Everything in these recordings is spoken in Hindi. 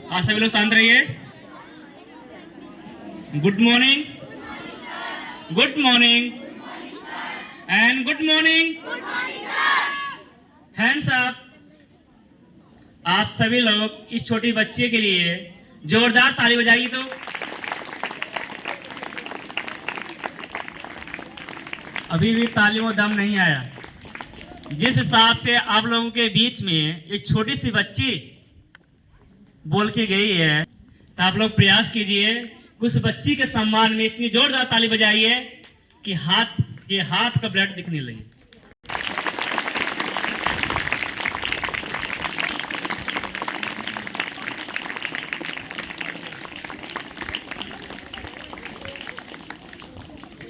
आप सभी लोग शांत रहिए। Good morning, good morning and good morning. Hands up. आप सभी लोग इस छोटी बच्चे के लिए जोरदार ताली बजाइए। तो अभी भी तालियों में दम नहीं आया। जिस हिसाब से आप लोगों के बीच में एक छोटी सी बच्ची बोल के गई है, तो आप लोग प्रयास कीजिए उस बच्ची के सम्मान में इतनी जोरदार ताली बजाइए कि हाथ का ब्लड दिखने लगे।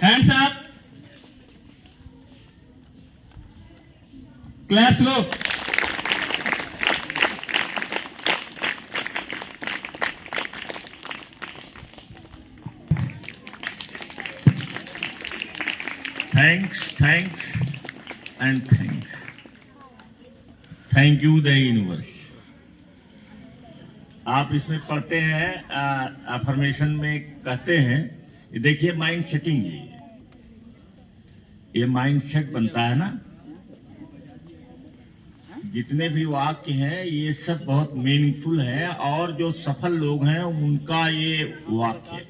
हैंड्स अप, क्लैप्स लो। Thanks and thanks. Thank you the universe. आप इसमें पढ़ते हैं, अफर्मेशन में कहते हैं, देखिए माइंड सेटिंग ये माइंड सेट बनता है ना। जितने भी वाक्य हैं ये सब बहुत मीनिंगफुल है और जो सफल लोग हैं उनका ये वाक्य है।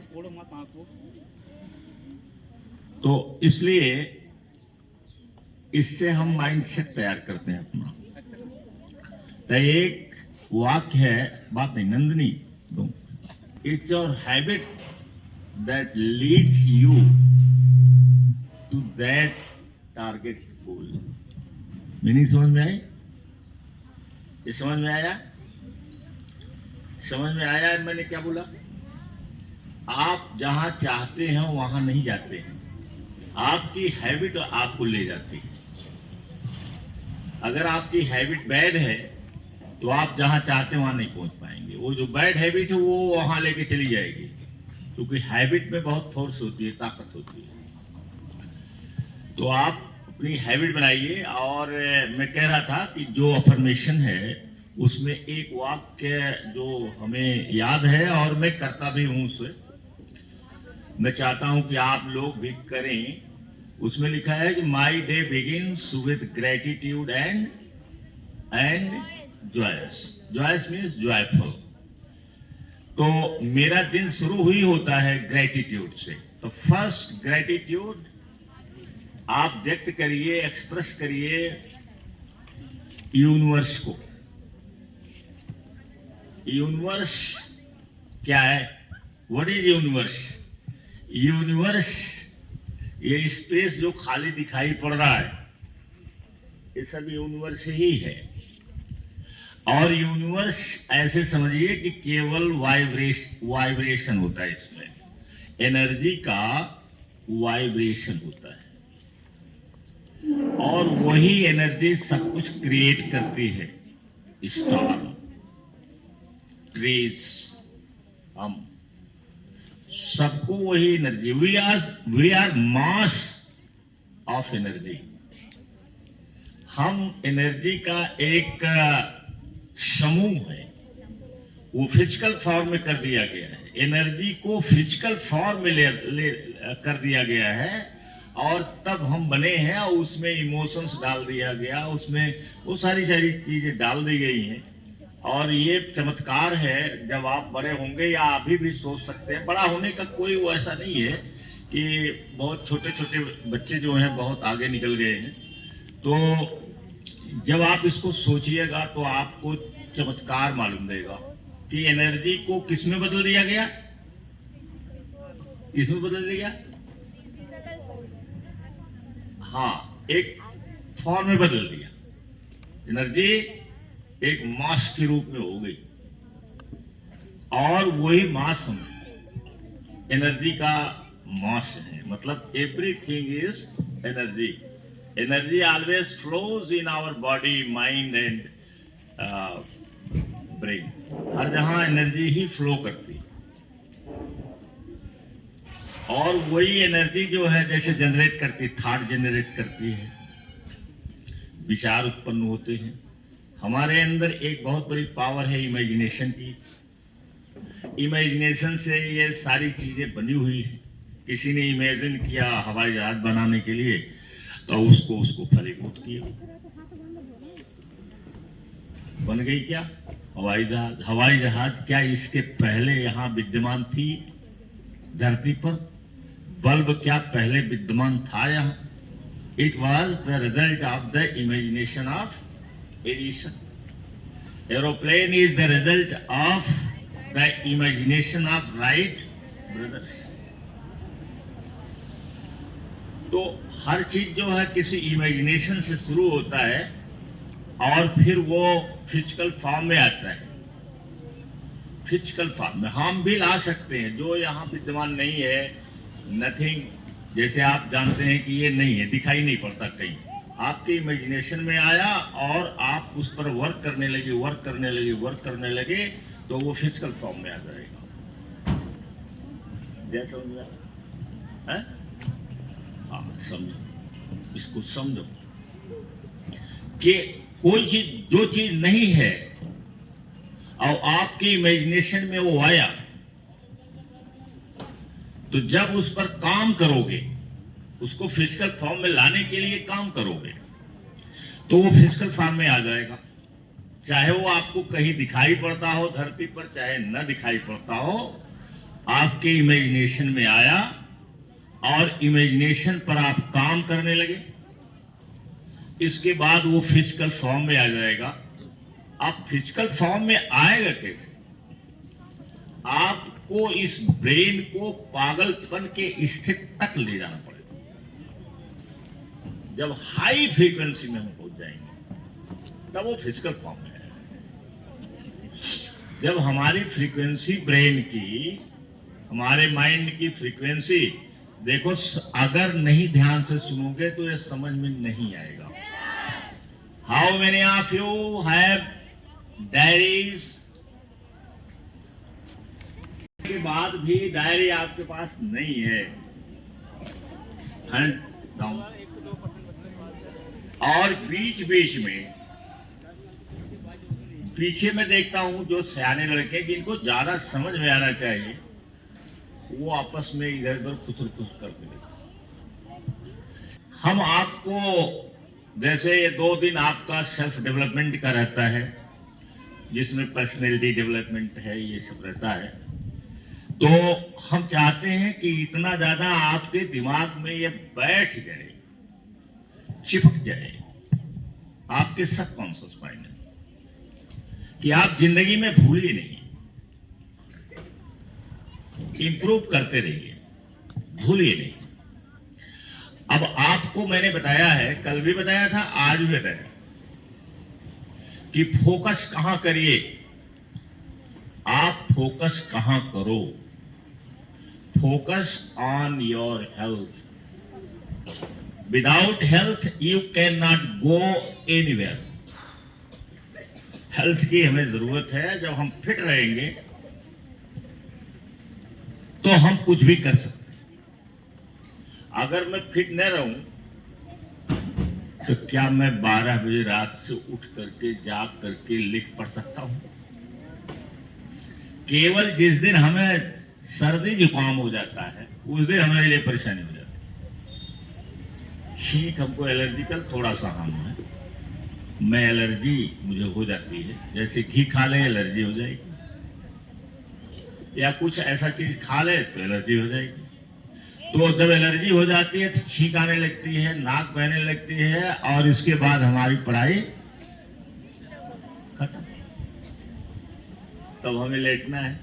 तो इसलिए इससे हम माइंड सेट तैयार करते हैं अपना। तो एक वाक्य है, बात नहीं Nandini, it's your habit that leads you to that target goal. Meaning समझ में आई? ये समझ में आया? समझ में आया मैंने क्या बोला? आप जहां चाहते हैं वहां नहीं जाते हैं, आपकी हैबिट आपको ले जाती है। अगर आपकी हैबिट बैड है तो आप जहां चाहते हैं वहां नहीं पहुंच पाएंगे। वो जो बैड हैबिट है वो वहां लेके चली जाएगी, क्योंकि हैबिट में बहुत फोर्स होती है, ताकत होती है। तो आप अपनी हैबिट बनाइए। और मैं कह रहा था कि जो अफर्मेशन है उसमें एक वाक्य जो हमें याद है और मैं करता भी हूं उसे, मैं चाहता हूं कि आप लोग भी करें। उसमें लिखा है कि my day begins with gratitude and joys. Joys means joyful. तो मेरा दिन शुरू ही होता है ग्रेटिट्यूड से। तो फर्स्ट ग्रेटिट्यूड आप व्यक्त करिए, एक्सप्रेस करिए यूनिवर्स को। यूनिवर्स क्या है? What is universe? यूनिवर्स ये स्पेस जो खाली दिखाई पड़ रहा है ये सब यूनिवर्स ही है। और यूनिवर्स ऐसे समझिए कि केवल वाइब्रेशन होता है, इसमें एनर्जी का वाइब्रेशन होता है और वही एनर्जी सब कुछ क्रिएट करती है। स्टार, ट्रीज, हम सबको वही energy. We are mass of energy. हम एनर्जी का एक समूह है। वो फिजिकल फॉर्म में कर दिया गया है, एनर्जी को फिजिकल फॉर्म में कर दिया गया है और तब हम बने हैं। और उसमें इमोशंस डाल दिया गया, उसमें वो सारी चीजें डाल दी गई हैं। और ये चमत्कार है, जब आप बड़े होंगे या अभी भी सोच सकते हैं। बड़ा होने का कोई वो ऐसा नहीं है कि बहुत छोटे छोटे बच्चे जो हैं बहुत आगे निकल गए हैं। तो जब आप इसको सोचिएगा तो आपको चमत्कार मालूम देगा कि एनर्जी को किस में बदल दिया गया। किस में बदल दिया? हाँ, एक फॉर्म में बदल दिया। एनर्जी एक मास के रूप में हो गई और वही मास हम एनर्जी का मास है। मतलब everything is energy. Energy always flows in our body, mind and brain. हर जहां एनर्जी ही फ्लो करती है और वही एनर्जी जो है जैसे जनरेट करती, थॉट जनरेट करती है, विचार उत्पन्न होते हैं। हमारे अंदर एक बहुत बड़ी पावर है इमेजिनेशन की। इमेजिनेशन से ये सारी चीजें बनी हुई है। किसी ने इमेजिन किया हवाई जहाज बनाने के लिए, तो उसको फलीभूत किया, बन गई क्या हवाई जहाज। हवाई जहाज क्या इसके पहले यहाँ विद्यमान थी धरती पर? बल्ब क्या पहले विद्यमान था यहाँ? It was the result of the imagination of Edison. Aeroplane is the result of the imagination of Wright brothers. तो हर चीज जो है किसी इमेजिनेशन से शुरू होता है और फिर वो फिजिकल फॉर्म में आता है। फिजिकल फॉर्म में हम भी ला सकते हैं जो यहाँ विद्यमान नहीं है, नथिंग। जैसे आप जानते हैं कि ये नहीं है, दिखाई नहीं पड़ता कहीं, आपके इमेजिनेशन में आया और आप उस पर वर्क करने लगे, तो वो फिजिकल फॉर्म में आ जाएगा। जैसे समझ में? हाँ, समझो, इसको समझो कि कोई चीज, जो चीज नहीं है और आपके इमेजिनेशन में वो आया, तो जब उस पर काम करोगे, उसको फिजिकल फॉर्म में लाने के लिए काम करोगे, तो वो फिजिकल फॉर्म में आ जाएगा। चाहे वो आपको कहीं दिखाई पड़ता हो धरती पर, चाहे न दिखाई पड़ता हो, आपके इमेजिनेशन में आया और इमेजिनेशन पर आप काम करने लगे, इसके बाद वो फिजिकल फॉर्म में आ जाएगा। आप फिजिकल फॉर्म में आएगा कैसे? आपको इस ब्रेन को पागलपन के स्थिति तक ले जाना पड़ेगा। जब हाई फ्रीक्वेंसी में हम पहुंच जाएंगे तब वो फिजिकल फॉर्म में आएगा। जब हमारी फ्रीक्वेंसी ब्रेन की, हमारे माइंड की फ्रीक्वेंसी, देखो अगर नहीं ध्यान से सुनोगे तो ये समझ में नहीं आएगा। How many of you have diaries? के बाद भी डायरी आपके पास नहीं है, हैंड डाउन। और बीच बीच में पीछे में देखता हूं जो सियाने लड़के जिनको ज्यादा समझ में आना चाहिए, वो आपस में इधर उधर खुसर खुसर करते रहते। हम आपको, जैसे ये 2 दिन आपका सेल्फ डेवलपमेंट का रहता है, जिसमें पर्सनैलिटी डेवलपमेंट है, ये सब रहता है, तो हम चाहते हैं कि इतना ज्यादा आपके दिमाग में ये बैठ जाए, चिपक जाए आपके सबकॉन्शियस माइंड में, कि आप जिंदगी में भूलिए नहीं, इंप्रूव करते रहिए, भूलिए नहीं। अब आपको मैंने बताया है, कल भी बताया था, आज भी बताया कि फोकस कहां करिए। आप फोकस कहां करो? Focus on your health. Without health you can not go anywhere. Health की हमें जरूरत है। जब हम फिट रहेंगे तो हम कुछ भी कर सकते। अगर मैं फिट न रहूं तो क्या मैं 12 बजे रात से उठ करके, जाग करके लिख पढ़ सकता हूं? केवल जिस दिन हमें सर्दी जुकाम हो जाता है उस दिन हमारे लिए परेशानी हो जाती है। छींक हमको एलर्जिकल थोड़ा सा हम है, मैं एलर्जी मुझे हो जाती है। जैसे घी खा ले एलर्जी हो जाएगी, या कुछ ऐसा चीज खा ले तो एलर्जी हो जाएगी। तो जब एलर्जी हो जाती है तो छींक आने लगती है, नाक बहने लगती है, और इसके बाद हमारी पढ़ाई खत्म। तब हमें लेटना है,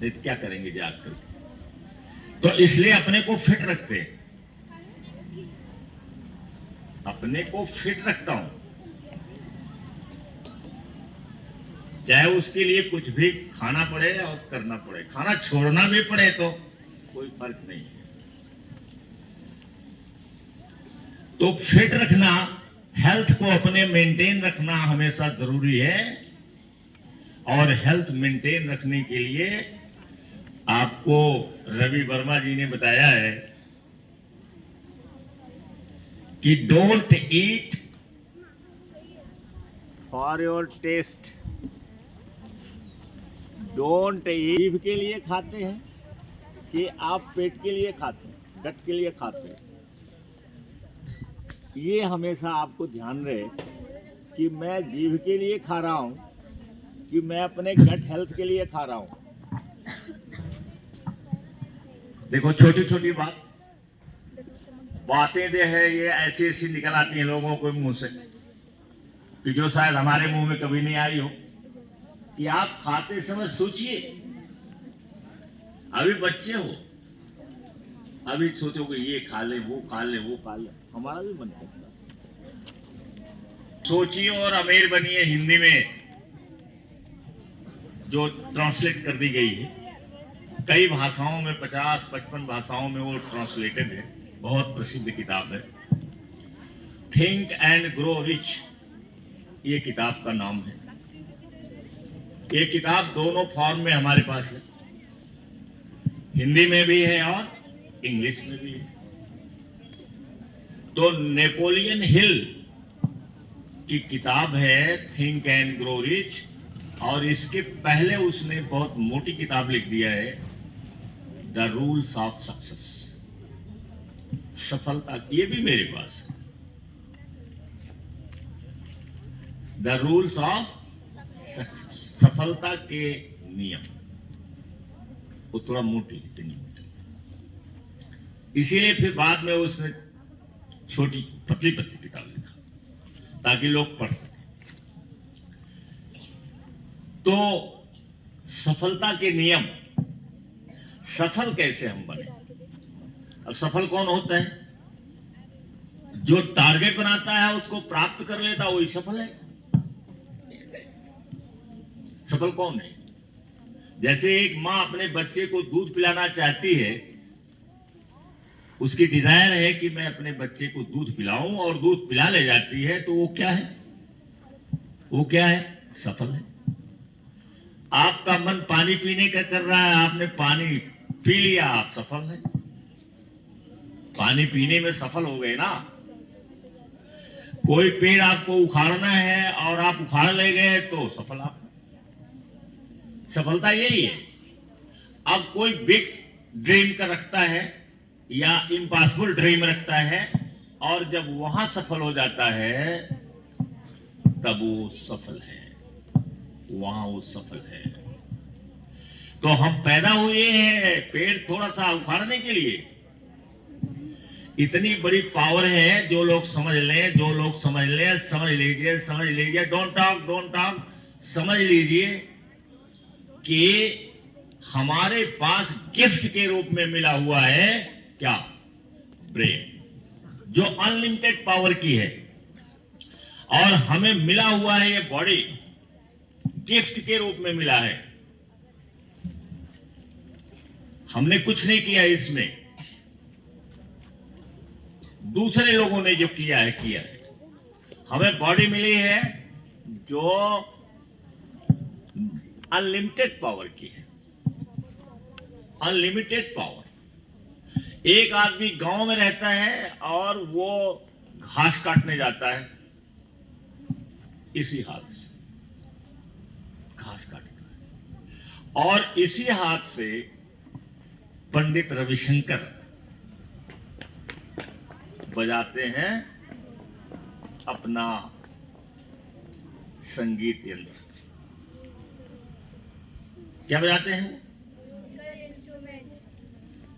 नहीं तो क्या करेंगे जाग करके? तो इसलिए अपने को फिट रखते हैं, अपने को फिट रखता हूं, चाहे उसके लिए कुछ भी खाना पड़े और करना पड़े, खाना छोड़ना भी पड़े तो कोई फर्क नहीं है। तो फिट रखना, हेल्थ को अपने मेंटेन रखना हमेशा जरूरी है। और हेल्थ मेंटेन रखने के लिए आपको रवि वर्मा जी ने बताया है कि don't eat for your taste, don't eat के लिए खाते हैं कि आप पेट के लिए खाते हैं, गट के लिए खाते हैं। ये हमेशा आपको ध्यान रहे कि मैं जीभ के लिए खा रहा हूं कि मैं अपने गट हेल्थ के लिए खा रहा हूं। देखो छोटी छोटी बातें दे है ये ऐसी ऐसी निकल आती हैं लोगों को मुंह से कि जो शायद हमारे मुंह में कभी नहीं आई हो। कि आप खाते समय सोचिए, अभी बच्चे हो, अभी सोचोगे ये खा ले वो खा ले वो खा ले, हमारा भी मन करता है। सोचिए और अमीर बनिए हिंदी में जो ट्रांसलेट कर दी गई है कई भाषाओं में, 50-55 भाषाओं में वो ट्रांसलेटेड है। बहुत प्रसिद्ध किताब है, थिंक एंड ग्रो रिच, ये किताब का नाम है। ये किताब दोनों फॉर्म में हमारे पास है, हिंदी में भी है और इंग्लिश में भी है। तो नेपोलियन हिल की किताब है थिंक एंड ग्रो रिच, और इसके पहले उसने बहुत मोटी किताब लिख दिया है द रूल्स ऑफ सक्सेस, सफलता। ये भी मेरे पास है, द रूल्स ऑफ सक्सेस, सफलता के नियम। वो थोड़ा मोटी, इतनी मोटी, इसीलिए फिर बाद में उसने छोटी पतली पतली किताब लिखा ताकि लोग पढ़ सकें। तो सफलता के नियम, सफल कैसे हम बने। अब सफल कौन होता है? जो टारगेट बनाता है उसको प्राप्त कर लेता वही सफल है। सफल कौन है? जैसे एक मां अपने बच्चे को दूध पिलाना चाहती है, उसकी डिजायर है कि मैं अपने बच्चे को दूध पिलाऊं और दूध पिला ले जाती है, तो वो क्या है? वो क्या है? सफल है। आपका मन पानी पीने का कर रहा है, आपने पानी पी लिया, आप सफल हैं। पानी पीने में सफल हो गए ना। कोई पेड़ आपको उखाड़ना है और आप उखाड़ ले गए तो सफल आप। सफलता यही है। अब कोई बिग ड्रीम का रखता है या इम्पॉसिबल ड्रीम रखता है, और जब वहां सफल हो जाता है तब वो सफल है, वहां वो सफल है। तो हम पैदा हुए हैं पेड़ थोड़ा सा उखाड़ने के लिए। इतनी बड़ी पावर है, जो लोग समझ लें, जो लोग समझ लें, समझ लीजिए, समझ लीजिए, डोंट टॉक, समझ लीजिए कि हमारे पास गिफ्ट के रूप में मिला हुआ है क्या? ब्रेन, जो अनलिमिटेड पावर की है, और हमें मिला हुआ है ये बॉडी, गिफ्ट के रूप में मिला है। हमने कुछ नहीं किया इसमें, दूसरे लोगों ने जो किया है। हमें बॉडी मिली है जो अनलिमिटेड पावर की है, अनलिमिटेड पावर। एक आदमी गांव में रहता है और वो घास काटने जाता है, इसी हाथ से घास काटता है, और इसी हाथ से पंडित रविशंकर बजाते हैं अपना संगीत यंत्र। क्या बजाते हैं?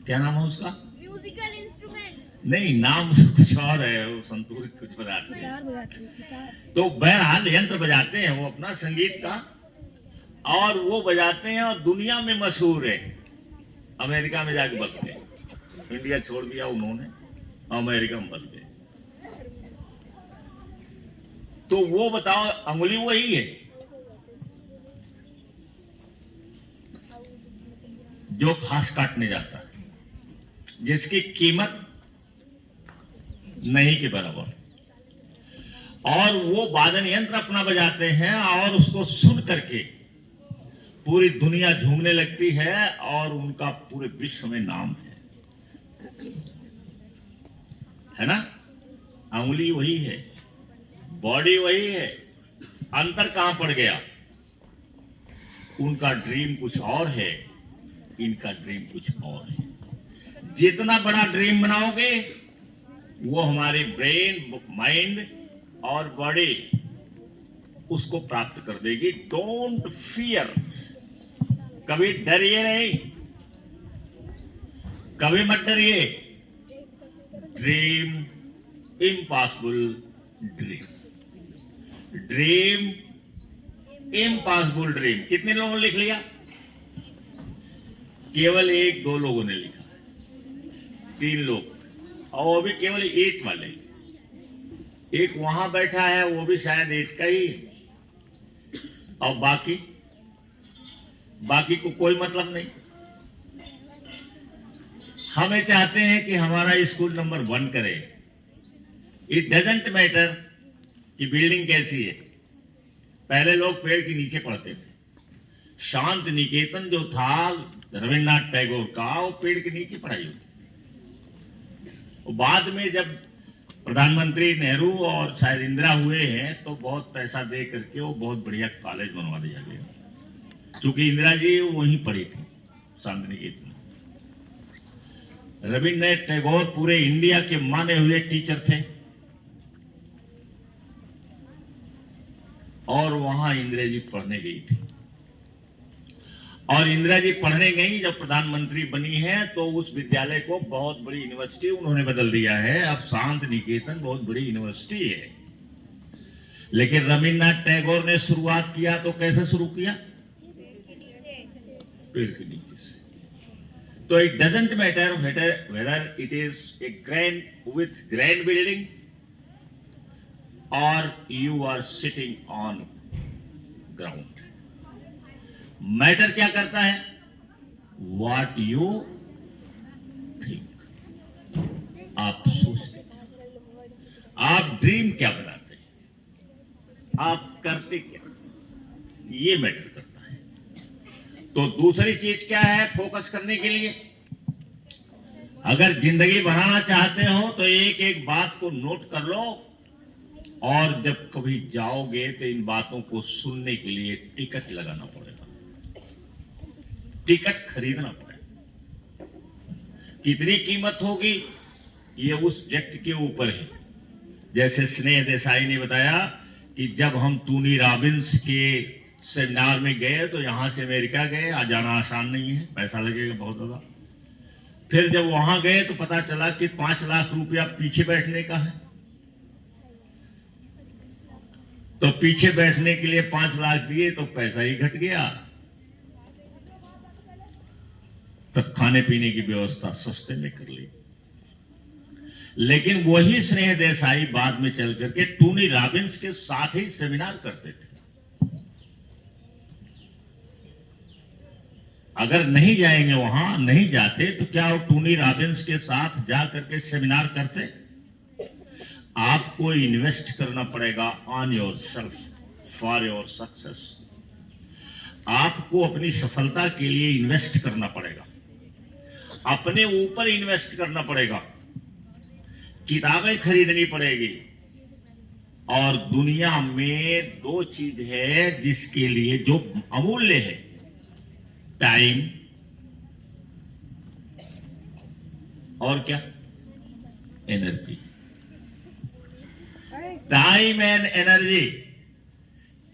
क्या नाम है उसका? Musical instrument. नहीं, नाम कुछ और है, वो संतूर कुछ बजाते हैं। तो बहरहाल यंत्र बजाते हैं वो अपना संगीत का, और वो बजाते हैं और दुनिया में मशहूर है। अमेरिका में जाके बस गए, इंडिया छोड़ दिया उन्होंने, अमेरिका में बस गए। तो वो बताओ, अंगुली वही है जो घास काटने जाता है, जिसकी कीमत नहीं के बराबर, और वो वादन यंत्र अपना बजाते हैं, और उसको सुन करके पूरी दुनिया झूमने लगती है, और उनका पूरे विश्व में नाम है ना। अंगुली वही है, बॉडी वही है, अंतर कहां पड़ गया? उनका ड्रीम कुछ और है, इनका ड्रीम कुछ और है। जितना बड़ा ड्रीम बनाओगे वो हमारे ब्रेन, माइंड और बॉडी उसको प्राप्त कर देगी। डोंट फियर, कभी डरिए नहीं, कभी मत डरिए। Dream impossible, dream impossible dream. कितने लोगों ने लिख लिया? केवल 1-2 लोगों ने लिखा, 3 लोग, और वो भी केवल 8 वाले। एक वहां बैठा है, वो भी शायद 8 का ही, और बाकी को कोई मतलब नहीं। हमें चाहते हैं कि हमारा स्कूल नंबर 1 करे। इट डजंट मैटर कि बिल्डिंग कैसी है। पहले लोग पेड़ के नीचे पढ़ते थे। शांत निकेतन जो था रविन्द्रनाथ टैगोर का, वो पेड़ के नीचे पढ़ाई होती थी। बाद में जब प्रधानमंत्री नेहरू और शायद इंदिरा हुए हैं तो बहुत पैसा दे करके वो बहुत बढ़िया कॉलेज बनवा दिया गया, क्योंकि इंदिरा जी वहीं पढ़ी थी, शांत निकेतन। रविन्द्रनाथ टैगोर पूरे इंडिया के माने हुए टीचर थे, और वहां इंदिरा जी पढ़ने गई थी। और इंदिरा जी पढ़ने गई, जब प्रधानमंत्री बनी है तो उस विद्यालय को बहुत बड़ी यूनिवर्सिटी उन्होंने बदल दिया है। अब शांत निकेतन बहुत बड़ी यूनिवर्सिटी है। लेकिन रविन्द्रनाथ टैगोर ने शुरुआत किया तो कैसे शुरू किया? पेड़ के नीचे से। तो it doesn't matter whether it is a grand building or you are sitting on ground. Matter क्या करता है? What you think. आप सोचते क्या? आप ड्रीम क्या बनाते हैं? आप करते क्या? ये मैटर करता है। तो दूसरी चीज क्या है फोकस करने के लिए? अगर जिंदगी बनाना चाहते हो तो एक एक बात को नोट कर लो, और जब कभी जाओगे तो इन बातों को सुनने के लिए टिकट लगाना पड़ेगा, टिकट खरीदना पड़ेगा। कितनी कीमत होगी ये उस व्यक्ति के ऊपर है। जैसे स्नेह देसाई ने बताया कि जब हम टोनी रॉबिन्स के सेमिनार में गए तो यहां से अमेरिका गए, आ जाना आसान नहीं है, पैसा लगेगा बहुत ज्यादा। फिर जब वहां गए तो पता चला कि 5 लाख रुपया पीछे बैठने का है। तो पीछे बैठने के लिए 5 लाख दिए तो पैसा ही घट गया। तब खाने पीने की व्यवस्था सस्ते में कर ली। लेकिन वही स्नेह देसाई बाद में चल करके टोनी रॉबिन्स के साथ ही सेमिनार करते थे। अगर नहीं जाएंगे, वहां नहीं जाते तो क्या वो टोनी रॉबिन्स के साथ जा करके सेमिनार करते? आपको इन्वेस्ट करना पड़ेगा on your self for your success. आपको अपनी सफलता के लिए इन्वेस्ट करना पड़ेगा, अपने ऊपर इन्वेस्ट करना पड़ेगा, किताबें खरीदनी पड़ेगी। और दुनिया में 2 चीज है जिसके लिए जो अमूल्य है, टाइम और क्या? Energy. Time and energy.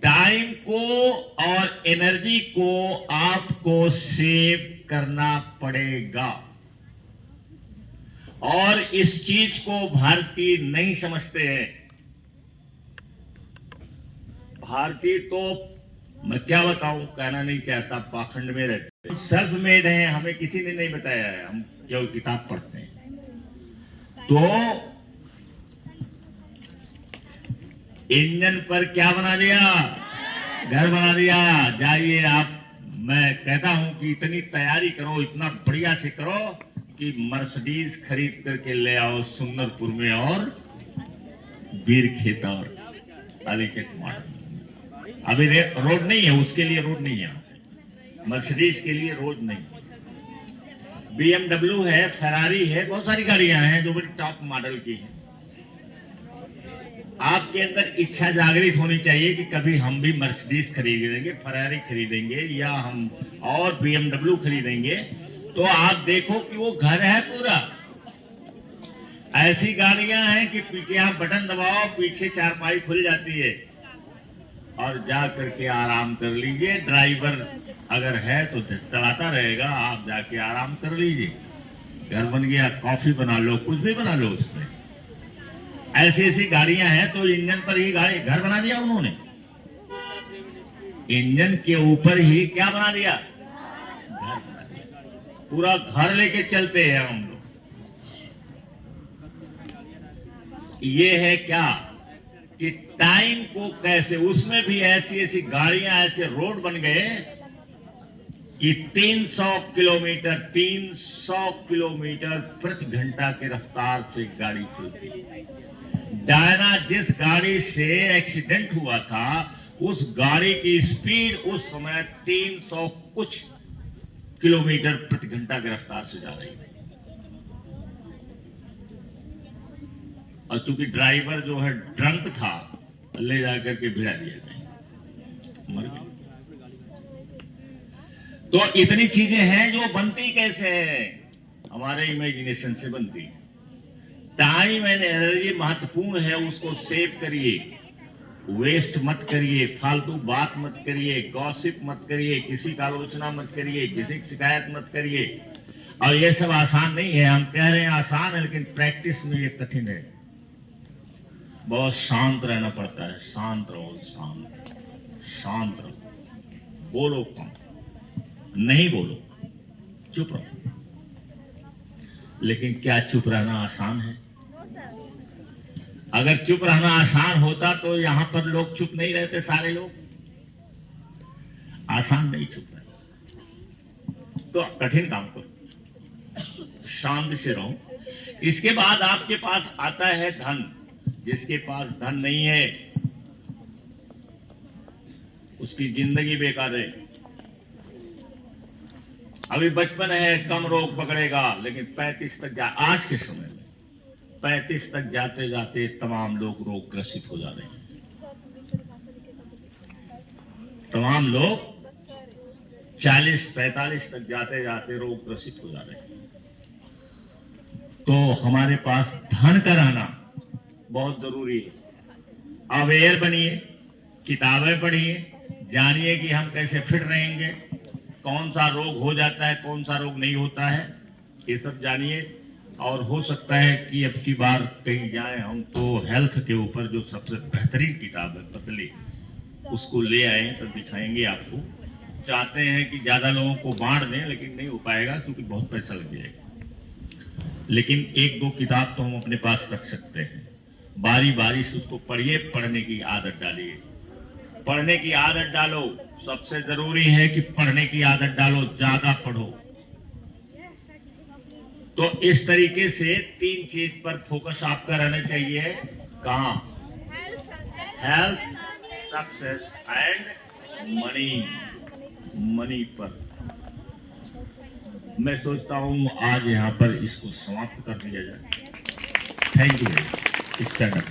Time को और एनर्जी को आपको सेव करना पड़ेगा। और इस चीज को भारतीय नहीं समझते हैं। भारतीय तो मैं क्या बताऊं, कहना नहीं चाहता, पाखंड में रहते हैं, सेल्फ मेड हैं, हमें किसी ने नहीं बताया है, हम केवल किताब पढ़ते हैं। तो इंजन पर क्या बना दिया? घर बना दिया। जाइए आप, मैं कहता हूं कि इतनी तैयारी करो, इतना बढ़िया से करो कि मर्सिडीज खरीद करके ले आओ सुंदरपुर में और बीर खेता और अलीचक मॉडल। अभी रोड नहीं है, उसके लिए रोड नहीं है, मर्सिडीज के लिए रोड नहीं। BMW है, फेरारी है, बहुत सारी गाड़ियां हैं जो बड़ी टॉप मॉडल की हैं। आपके अंदर इच्छा जागृत होनी चाहिए कि कभी हम भी मर्सिडीज खरीदेंगे, फरारी खरीदेंगे, या हम और BMW खरीदेंगे। तो आप देखो कि वो घर है पूरा। ऐसी गाड़ियां हैं कि पीछे आप बटन दबाओ, पीछे चारपाई खुल जाती है और जा करके आराम कर लीजिए। ड्राइवर अगर है तो चलाता रहेगा, आप जाके आराम कर लीजिए। घर बन गया, कॉफी बना लो, कुछ भी बना लो उसमें। ऐसी ऐसी गाड़ियां हैं। तो इंजन पर ही गाड़ी घर बना दिया उन्होंने, इंजन के ऊपर ही क्या बना दिया, घर बना दिया। पूरा घर लेके चलते हैं हम लोग। ये है क्या कि टाइम को कैसे, उसमें भी ऐसी ऐसी गाड़ियां, ऐसे रोड बन गए कि 300 किलोमीटर प्रति घंटा के रफ्तार से गाड़ी चलती है। डायना जिस गाड़ी से एक्सीडेंट हुआ था, उस गाड़ी की स्पीड उस समय 300 कुछ किलोमीटर प्रति घंटा की रफ्तार से जा रही थी। और चूंकि ड्राइवर जो है ड्रंक था, ले जाकर के भिड़ा दिया कहीं, मर गया। तो इतनी चीजें हैं जो बनती कैसे हैं, हमारे इमेजिनेशन से बनती है। टाइम एंड एनर्जी महत्वपूर्ण है, उसको सेव करिए, वेस्ट मत करिए, फालतू बात मत करिए, गॉसिप मत करिए, किसी का आलोचना मत करिए, किसी की शिकायत मत करिए। और ये सब आसान नहीं है, हम कह रहे हैं आसान है, लेकिन प्रैक्टिस में ये कठिन है। बहुत शांत रहना पड़ता है। शांत रहो, शांत रहो, बोलो कम, नहीं बोलो, चुप रहो। लेकिन क्या चुप रहना आसान है? No, sir. अगर चुप रहना आसान होता तो यहां पर लोग चुप नहीं रहते, सारे लोग। आसान नहीं चुप रहना, तो कठिन काम करो, शांति से रहो। इसके बाद आपके पास आता है धन। जिसके पास धन नहीं है उसकी जिंदगी बेकार है। अभी बचपन है, कम रोग पकड़ेगा, लेकिन 35 तक आज के समय में 35 तक जाते जाते तमाम लोग रोग ग्रसित हो जा रहे हैं। तमाम लोग 40-45 तक जाते जाते रोग ग्रसित हो जा रहे हैं। तो हमारे पास धन का रहना बहुत जरूरी है। अवेयर बनिए, किताबें पढ़िए, जानिए कि हम कैसे फिट रहेंगे, कौन सा रोग हो जाता है, कौन सा रोग नहीं होता है, ये सब जानिए। और हो सकता है कि अब की बार कहीं जाए हम तो हेल्थ के ऊपर जो सबसे बेहतरीन किताब है पतली, उसको ले आए, तब दिखाएंगे आपको। चाहते हैं कि ज्यादा लोगों को बांट दें, लेकिन नहीं हो पाएगा क्योंकि बहुत पैसा लग जाएगा। लेकिन 1-2 किताब तो हम अपने पास रख सकते हैं। बारी बारी से उसको पढ़िए, पढ़ने की आदत डालिए, पढ़ने की आदत डालो। सबसे जरूरी है कि पढ़ने की आदत डालो, ज्यादा पढ़ो। तो इस तरीके से 3 चीज पर फोकस आपका रहना चाहिए। कहाँ? हेल्थ, सक्सेस एंड मनी पर। मैं सोचता हूं आज यहां पर इसको समाप्त कर दिया जाए। Thank you. Stand up.